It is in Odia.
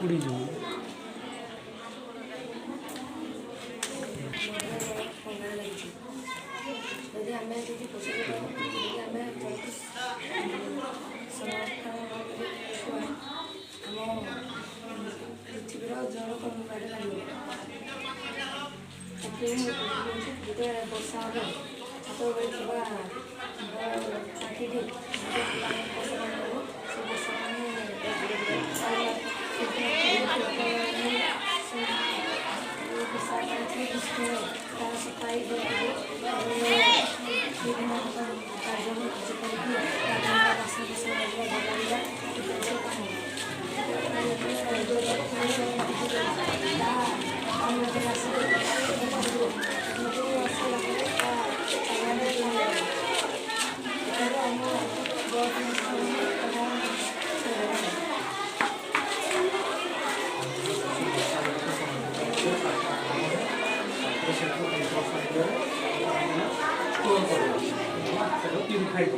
उड़ीଯିବ। ଯଦି ଆମେ ଯଦି ଯଦି ଆମେ ଆମ ପୃଥିବୀର ଜଳ କମିବାରେ ଲାଗିବ। ଯେତେବେଳେ ବର୍ଷା ହେବ ସେତେବେଳେ ଥିବା ଚାକିରି ସେ ବର୍ଷା ତାର ସଫାଇ ବିଭିନ୍ନ ଖାଇବ